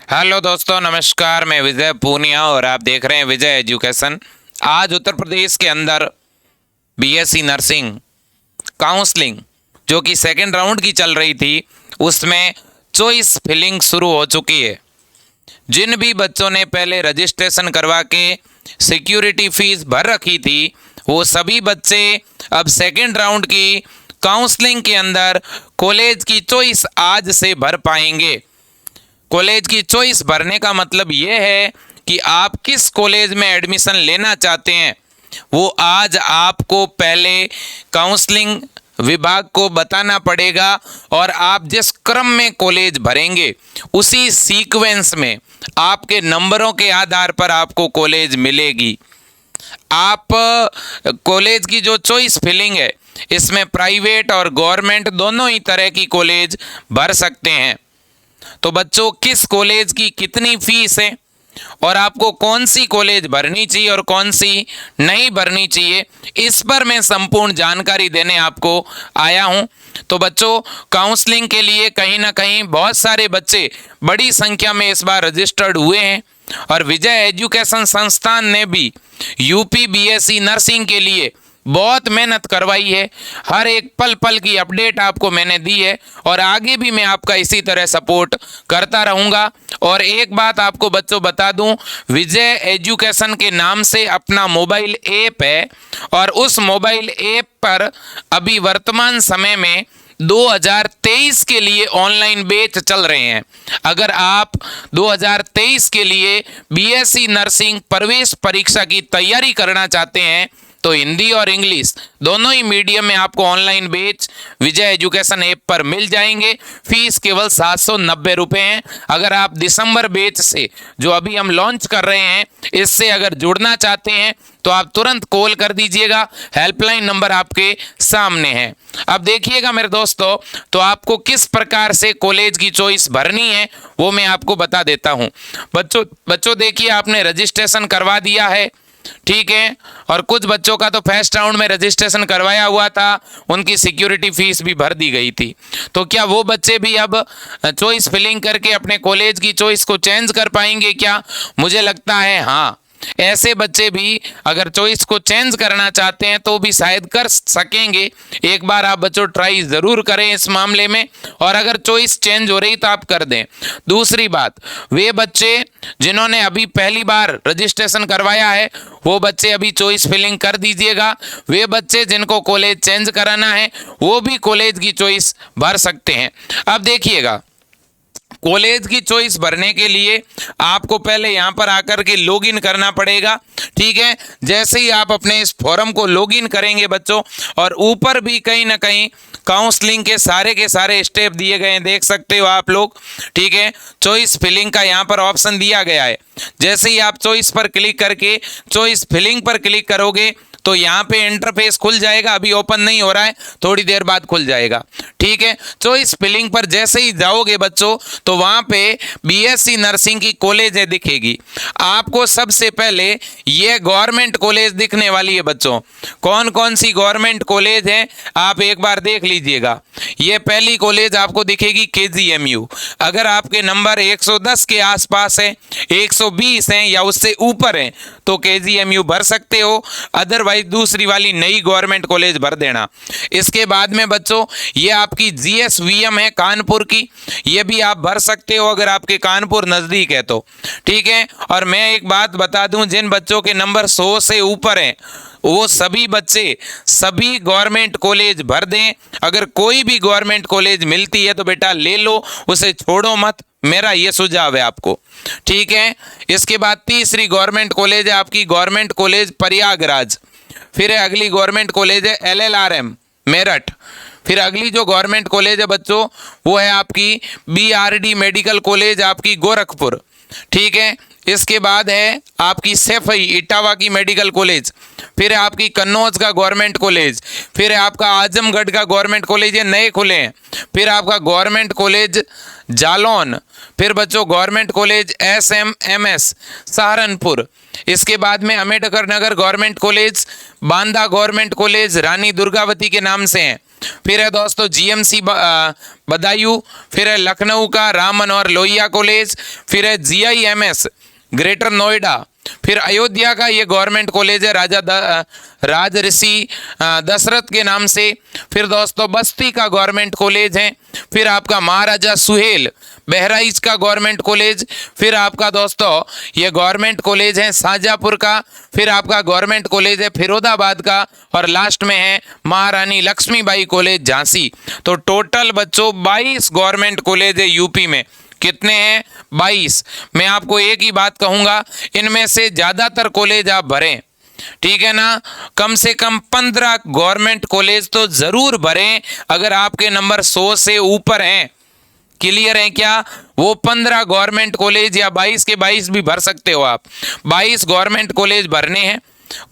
Hello दोस्तों, नमस्कार। मैं विजय पूनिया और आप देख रहे हैं विजय एजुकेशन। आज उत्तर प्रदेश के अंदर बीएससी नर्सिंग काउंसलिंग जो कि सेकेंड राउंड की चल रही थी, उसमें चॉइस फिलिंग शुरू हो चुकी है। जिन भी बच्चों ने पहले रजिस्ट्रेशन करवा के सिक्योरिटी फीस भर रखी थी, वो सभी बच्चे अब सेकेंड राउंड की काउंसलिंग के अंदर कॉलेज की चॉइस आज से भर पाएंगे। कॉलेज की चॉइस भरने का मतलब ये है कि आप किस कॉलेज में एडमिशन लेना चाहते हैं, वो आज आपको पहले काउंसलिंग विभाग को बताना पड़ेगा और आप जिस क्रम में कॉलेज भरेंगे उसी सीक्वेंस में आपके नंबरों के आधार पर आपको कॉलेज मिलेगी। आप कॉलेज की जो चॉइस फिलिंग है, इसमें प्राइवेट और गवर्नमेंट दोनों ही तरह की कॉलेज भर सकते हैं। तो बच्चों, किस कॉलेज की कितनी फीस है और आपको कौन सी कॉलेज भरनी चाहिए और कौन सी नहीं भरनी चाहिए, इस पर मैं संपूर्ण जानकारी देने आपको आया हूं। तो बच्चों, काउंसलिंग के लिए कहीं ना कहीं बहुत सारे बच्चे बड़ी संख्या में इस बार रजिस्टर्ड हुए हैं और विजय एजुकेशन संस्थान ने भी यूपी बीएससी नर्सिंग के लिए बहुत मेहनत करवाई है। हर एक पल पल की अपडेट आपको मैंने दी है और आगे भी मैं आपका इसी तरह सपोर्ट करता रहूँगा। और एक बात आपको बच्चों बता दूं, विजय एजुकेशन के नाम से अपना मोबाइल ऐप है और उस मोबाइल ऐप पर अभी वर्तमान समय में 2023 के लिए ऑनलाइन बैच चल रहे हैं। अगर आप 2023 के लिए बीएससी नर्सिंग प्रवेश परीक्षा की तैयारी करना चाहते हैं तो हिंदी और इंग्लिश दोनों ही मीडियम में आपको ऑनलाइन बैच विजय एजुकेशन ऐप पर मिल जाएंगे। फीस केवल 790 रुपये है। अगर आप दिसंबर बैच से जो अभी हम लॉन्च कर रहे हैं, इससे अगर जुड़ना चाहते हैं तो आप तुरंत कॉल कर दीजिएगा। हेल्पलाइन नंबर आपके सामने है। अब देखिएगा मेरे दोस्तों, तो आपको किस प्रकार से कॉलेज की चॉइस भरनी है वो मैं आपको बता देता हूँ। बच्चों देखिए, आपने रजिस्ट्रेशन करवा दिया है, ठीक है, और कुछ बच्चों का तो फर्स्ट राउंड में रजिस्ट्रेशन करवाया हुआ था, उनकी सिक्योरिटी फीस भी भर दी गई थी। तो क्या वो बच्चे भी अब चॉइस फिलिंग करके अपने कॉलेज की चॉइस को चेंज कर पाएंगे क्या? मुझे लगता है हाँ, ऐसे बच्चे भी अगर चॉइस को चेंज करना चाहते हैं तो भी शायद कर सकेंगे। एक बार आप बच्चों ट्राई ज़रूर करें इस मामले में, और अगर चॉइस चेंज हो रही तो आप कर दें। दूसरी बात, वे बच्चे जिन्होंने अभी पहली बार रजिस्ट्रेशन करवाया है वो बच्चे अभी चॉइस फिलिंग कर दीजिएगा। वे बच्चे जिनको कॉलेज चेंज कराना है वो भी कॉलेज की चॉइस भर सकते हैं। अब देखिएगा, कॉलेज की चॉइस भरने के लिए आपको पहले यहाँ पर आकर के लॉगिन करना पड़ेगा, ठीक है। जैसे ही आप अपने इस फॉर्म को लॉगिन करेंगे बच्चों, और ऊपर भी कहीं ना कहीं काउंसलिंग के सारे स्टेप दिए गए हैं, देख सकते हो आप लोग, ठीक है। चॉइस फिलिंग का यहाँ पर ऑप्शन दिया गया है। जैसे ही आप चॉइस पर क्लिक करके चॉइस फिलिंग पर क्लिक करोगे तो यहाँ पे इंटरफेस खुल जाएगा। अभी ओपन नहीं हो रहा है, थोड़ी देर बाद खुल जाएगा, ठीक है। चॉइस फिलिंग पर जैसे ही जाओगे बच्चों तो वहाँ पे बीएससी नर्सिंग की कॉलेज दिखेगी। आपको सबसे पहले ये गवर्नमेंट कॉलेज दिखने वाली है बच्चों। कौन कौन सी गवर्नमेंट कॉलेज है आप एक बार देख लीजिएगा। ये पहली कॉलेज आपको दिखेगी केजीएमयू। अगर आपके नंबर 110 के आसपास है, 120 हैं या उससे ऊपर हैं तो केजीएमयू भर सकते हो, अदरवाइज दूसरी वाली नई गवर्नमेंट कॉलेज भर देना। इसके बाद में बच्चों ये आपकी जीएसवीएम है कानपुर की, ये भी आप भर सकते हो अगर आपके कानपुर नज़दीक है तो, ठीक है। और मैं एक बात बता दूं, जिन बच्चों के नंबर 100 से ऊपर हैं वो सभी बच्चे सभी गवर्नमेंट कॉलेज भर दें। अगर कोई भी गवर्नमेंट कॉलेज मिलती है तो बेटा ले लो, उसे छोड़ो मत, मेरा ये सुझाव है आपको, ठीक है। इसके बाद तीसरी गवर्नमेंट कॉलेज है आपकी गवर्नमेंट कॉलेज प्रयागराज। फिर अगली गवर्नमेंट कॉलेज है एलएलआरएम मेरठ। फिर अगली जो गवर्नमेंट कॉलेज है बच्चों वो है आपकी बीआरडी मेडिकल कॉलेज आपकी गोरखपुर, ठीक है। इसके बाद है आपकी सैफई इटावा की मेडिकल कॉलेज। फिर है आपकी कन्नौज का गवर्नमेंट कॉलेज। फिर है आपका आजमगढ़ का गवर्नमेंट कॉलेज, ये नए खुले हैं। फिर आपका गवर्नमेंट कॉलेज जालौन। फिर बच्चों गवर्नमेंट कॉलेज एसएमएमएस सहारनपुर। इसके बाद में Ambedkar Nagar government college, Banda government college Rani Durgavati के नाम से हैं। फिर है दोस्तों जीएमसी बदायूं, फिर है लखनऊ का राम मनोहर लोहिया कॉलेज, फिर है जीआईएमएस ग्रेटर नोएडा, फिर अयोध्या का ये गवर्नमेंट कॉलेज है राजऋषि दशरथ के नाम से, फिर दोस्तों बस्ती का गवर्नमेंट कॉलेज है, फिर आपका महाराजा सुहेल बहराइच का गवर्नमेंट कॉलेज, फिर आपका दोस्तों ये गवर्नमेंट कॉलेज है शाहजहाँपुर का, फिर आपका गवर्नमेंट कॉलेज है फिरोजाबाद का, और लास्ट में है महारानी लक्ष्मीबाई कॉलेज झांसी। तो टोटल बच्चों 22 गवर्नमेंट कॉलेज है यूपी में। कितने हैं? 22। मैं आपको एक ही बात कहूंगा, इनमें से ज्यादातर कॉलेज आप भरें, ठीक है ना। कम से कम 15 गवर्नमेंट कॉलेज तो जरूर भरें अगर आपके नंबर 100 से ऊपर हैं। क्लियर है क्या? वो 15 गवर्नमेंट कॉलेज या 22 के 22 भी भर सकते हो आप। 22 गवर्नमेंट कॉलेज भरने हैं।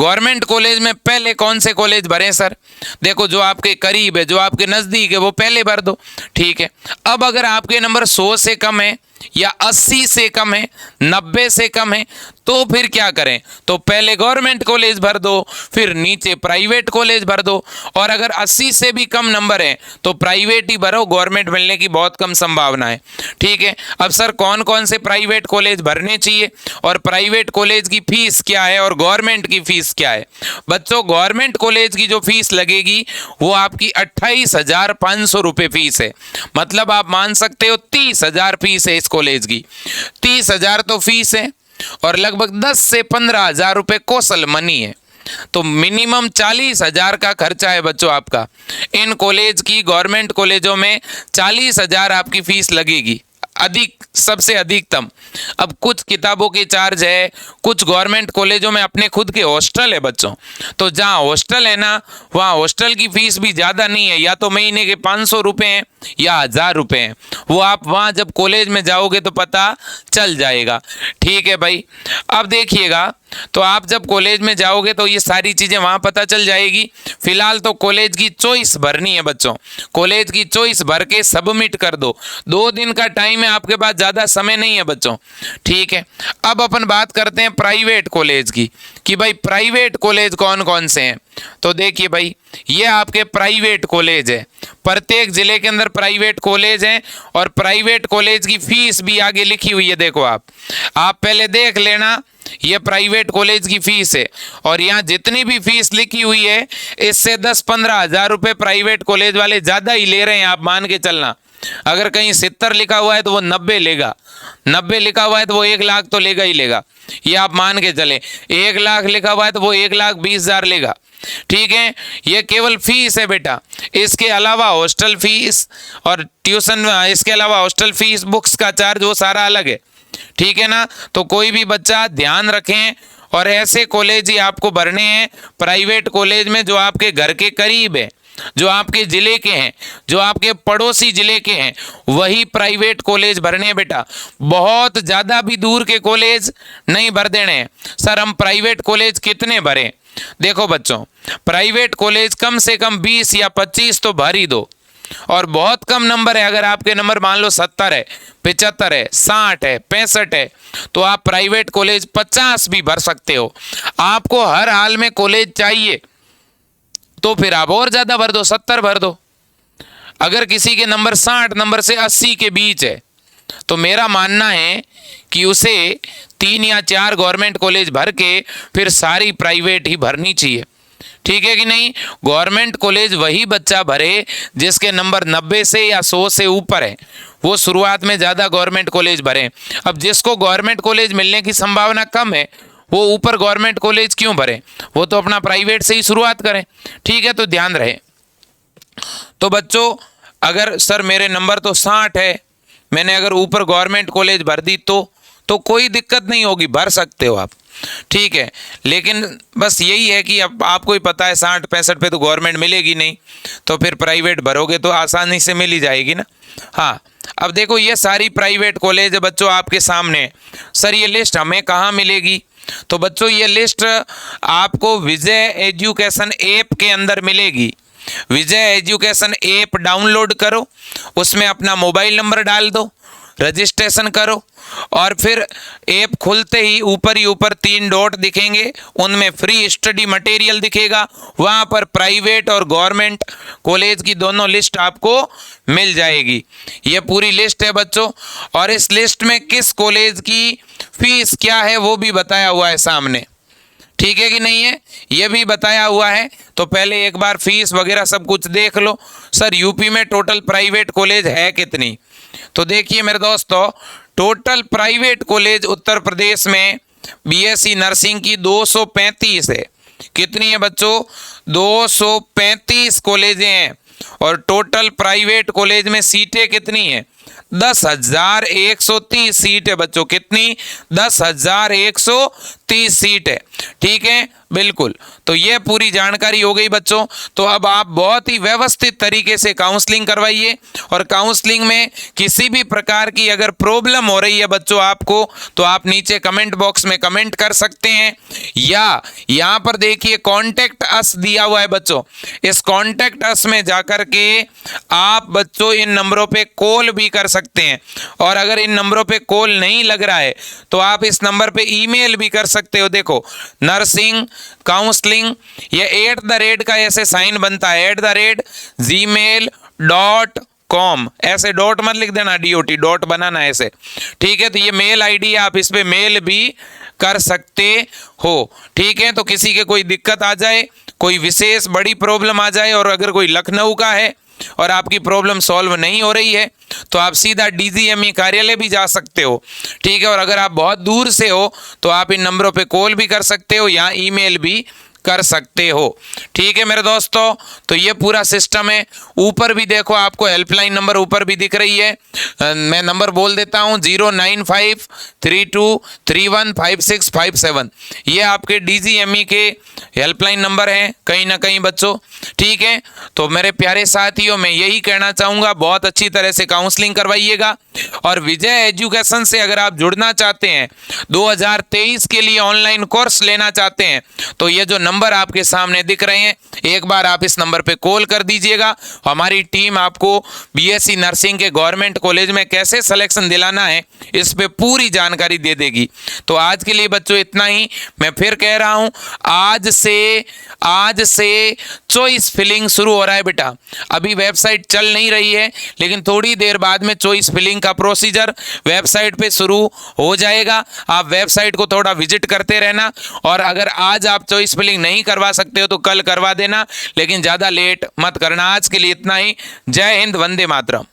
गवर्नमेंट कॉलेज में पहले कौन से कॉलेज भरें सर? देखो, जो आपके करीब है, जो आपके नज़दीक है, वो पहले भर दो, ठीक है। अब अगर आपके नंबर 100 से कम है या 80 से कम है, 90 से कम है, तो फिर क्या करें? तो पहले गवर्नमेंट कॉलेज भर दो, फिर नीचे प्राइवेट कॉलेज भर दो। और अगर 80 से भी कम नंबर है तो प्राइवेट ही भरो, गवर्नमेंट मिलने की बहुत कम संभावना है, ठीक है। अब सर कौन कौन से प्राइवेट कॉलेज भरने चाहिए और प्राइवेट कॉलेज की फीस क्या है और गवर्नमेंट की फीस क्या है? बच्चों, गवर्नमेंट कॉलेज की जो फीस लगेगी वो आपकी 28,500 रुपये फीस है। मतलब आप मान सकते हो 30,000 फीस है इस कॉलेज की। 30,000 तो फीस है और लगभग 10 से 15,000 रुपये कौशल मनी है। तो मिनिमम 40,000 का खर्चा है बच्चों आपका। इन कॉलेज की, गवर्नमेंट कॉलेजों में 40,000 आपकी फीस लगेगी, अधिक, सबसे अधिकतम। अब कुछ किताबों के चार्ज है, कुछ गवर्नमेंट कॉलेजों में अपने खुद के हॉस्टल है बच्चों। तो जहाँ हॉस्टल है ना, वहाँ हॉस्टल की फीस भी ज़्यादा नहीं है, या तो महीने के 500 रुपये हैं या 1,000 रुपये हैं। वो आप वहाँ जब कॉलेज में जाओगे तो पता चल जाएगा, ठीक है भाई। अब देखिएगा, तो आप जब कॉलेज में जाओगे तो ये सारी चीज़ें वहाँ पता चल जाएगी। फिलहाल तो कॉलेज की चॉइस भरनी है बच्चों। कॉलेज की चॉइस भर के सबमिट कर दो। 2 दिन का टाइम है आपके पास, ज़्यादा समय नहीं है बच्चों, ठीक है। अब अपन बात करते हैं प्राइवेट कॉलेज की, कि भाई प्राइवेट कॉलेज कौन कौन से हैं। तो देखिए भाई, ये आपके प्राइवेट कॉलेज है। प्रत्येक जिले के अंदर प्राइवेट कॉलेज हैं और प्राइवेट कॉलेज की फीस भी आगे लिखी हुई है। देखो, आप पहले देख लेना, ये प्राइवेट कॉलेज की फीस है और यहाँ जितनी भी फीस लिखी हुई है इससे 10-15 हज़ार रुपये प्राइवेट कॉलेज वाले ज़्यादा ही ले रहे हैं, आप मान के चलना। अगर कहीं 70 लिखा हुआ है तो वो 90 लेगा, 90 लिखा हुआ है तो वो 1 लाख तो लेगा ही लेगा, ये आप मान के चले। 1 लाख लिखा हुआ है तो वो 1,20,000 लेगा, ठीक है। ये केवल फीस है बेटा। इसके अलावा हॉस्टल फीस और ट्यूशन, इसके अलावा हॉस्टल फीस, बुक्स का चार्ज, वो सारा अलग है, ठीक है ना। तो कोई भी बच्चा ध्यान रखें, और ऐसे कॉलेज ही आपको भरने हैं प्राइवेट कॉलेज में जो आपके घर के करीब है, जो आपके जिले के हैं, जो आपके पड़ोसी जिले के हैं, वही प्राइवेट कॉलेज भरने हैं बेटा। बहुत ज़्यादा भी दूर के कॉलेज नहीं भर देने हैं। सर हम प्राइवेट कॉलेज कितने भरें? देखो बच्चों, प्राइवेट कॉलेज कम से कम 20 या 25 तो भर ही दो। और बहुत कम नंबर है, अगर आपके नंबर मान लो 70 है, 75 है, 60 है, 65 है, तो आप प्राइवेट कॉलेज 50 भी भर सकते हो। आपको हर हाल में कॉलेज चाहिए तो फिर आप और ज़्यादा भर दो, 70 भर दो। अगर किसी के नंबर 60 नंबर से 80 के बीच है तो मेरा मानना है कि उसे 3 या 4 गवर्नमेंट कॉलेज भर के फिर सारी प्राइवेट ही भरनी चाहिए, ठीक है कि नहीं। गवर्नमेंट कॉलेज वही बच्चा भरे जिसके नंबर 90 से या 100 से ऊपर है, वो शुरुआत में ज़्यादा गवर्नमेंट कॉलेज भरे। अब जिसको गवर्नमेंट कॉलेज मिलने की संभावना कम है वो ऊपर गवर्नमेंट कॉलेज क्यों भरे? वो तो अपना प्राइवेट से ही शुरुआत करें, ठीक है। तो ध्यान रहे। तो बच्चों, अगर सर मेरे नंबर तो 60 है, मैंने अगर ऊपर गवर्नमेंट कॉलेज भर दी तो कोई दिक्कत नहीं होगी, भर सकते हो आप, ठीक है। लेकिन बस यही है कि अब आपको ही पता है 60-65 पे तो गवर्नमेंट मिलेगी नहीं, तो फिर प्राइवेट भरोगे तो आसानी से मिल ही जाएगी ना। हाँ, अब देखो ये सारी प्राइवेट कॉलेज है बच्चों आपके सामने। सर ये लिस्ट हमें कहाँ मिलेगी? तो बच्चों ये लिस्ट आपको विजय एजुकेशन ऐप के अंदर मिलेगी। विजय एजुकेशन ऐप डाउनलोड करो, उसमें अपना मोबाइल नंबर डाल दो, रजिस्ट्रेशन करो और फिर ऐप खुलते ही ऊपर 3 डॉट दिखेंगे, उनमें फ्री स्टडी मटेरियल दिखेगा, वहाँ पर प्राइवेट और गवर्नमेंट कॉलेज की दोनों लिस्ट आपको मिल जाएगी। ये पूरी लिस्ट है बच्चों, और इस लिस्ट में किस कॉलेज की फीस क्या है वो भी बताया हुआ है सामने, ठीक है कि नहीं है, ये भी बताया हुआ है। तो पहले एक बार फीस वगैरह सब कुछ देख लो। सर यूपी में टोटल प्राइवेट कॉलेज है कितनी, तो देखिए मेरे दोस्तों, total private college Uttar Pradesh में बीएससी नर्सिंग की 235 है। कितनी है बच्चों, 235 कॉलेजें हैं। और टोटल प्राइवेट कॉलेज में सीटें कितनी है, 10,130 सीट है बच्चों। कितनी, 10,130 सीट है, ठीक है, बिल्कुल। तो ये पूरी जानकारी हो गई बच्चों। तो अब आप बहुत ही व्यवस्थित तरीके से काउंसलिंग करवाइए, और काउंसलिंग में किसी भी प्रकार की अगर प्रॉब्लम हो रही है बच्चों आपको, तो आप नीचे कमेंट बॉक्स में कमेंट कर सकते हैं, या यहाँ पर देखिए कॉन्टेक्ट अस दिया हुआ है बच्चों, इस कॉन्टेक्ट अस में जाकर के आप बच्चों इन नंबरों पे कॉल भी कर सकते हैं। और अगर इन नंबरों पे कॉल नहीं लग रहा है तो आप इस नंबर पे ईमेल भी कर सकते हो। देखो नर्सिंग काउंसलिंग, ये @ का ऐसे साइन बनता है, @gmail.com, ऐसे डॉट मत लिख देना, DOT डॉट बनाना ऐसे, ठीक है। तो ये मेल आईडी है, आप इस पे मेल भी कर सकते हो, ठीक है। तो किसी के कोई दिक्कत आ जाए, कोई विशेष बड़ी प्रॉब्लम आ जाए, और अगर कोई लखनऊ का है और आपकी प्रॉब्लम सॉल्व नहीं हो रही है, तो आप सीधा DGME कार्यालय भी जा सकते हो, ठीक है। और अगर आप बहुत दूर से हो तो आप इन नंबरों पे कॉल भी कर सकते हो या ईमेल भी कर सकते हो, ठीक है मेरे दोस्तों। तो ये पूरा सिस्टम है। ऊपर भी देखो आपको हेल्पलाइन नंबर ऊपर भी दिख रही है, मैं नंबर बोल देता हूँ, 09532315657, ये आपके DGME के हेल्पलाइन नंबर हैं कहीं ना कहीं बच्चों, ठीक है। तो मेरे प्यारे साथियों, मैं यही कहना चाहूँगा, बहुत अच्छी तरह से काउंसलिंग करवाइएगा। और विजय एजुकेशन से अगर आप जुड़ना चाहते हैं, 2023 के लिए ऑनलाइन कोर्स लेना चाहते हैं, तो ये जो नंबर आपके सामने दिख रहे हैं, एक बार आप इस नंबर पे कॉल कर दीजिएगा। हमारी टीम आपको बीएससी नर्सिंग के गवर्नमेंट कॉलेज में कैसे सिलेक्शन दिलाना है इस पे पूरी जानकारी दे देगी। तो आज के लिए बच्चों इतना ही। मैं फिर कह रहा हूं, आज से चॉइस फिलिंग शुरू हो रहा है बेटा। अभी वेबसाइट चल नहीं रही है, लेकिन थोड़ी देर बाद में चॉइस फिलिंग का प्रोसीजर वेबसाइट पे शुरू हो जाएगा। आप वेबसाइट को थोड़ा विजिट करते रहना, और अगर आज आप चॉइस फिलिंग नहीं करवा सकते हो तो कल करवा देना, लेकिन ज़्यादा लेट मत करना। आज के लिए इतना ही। जय हिंद, वंदे मातरम।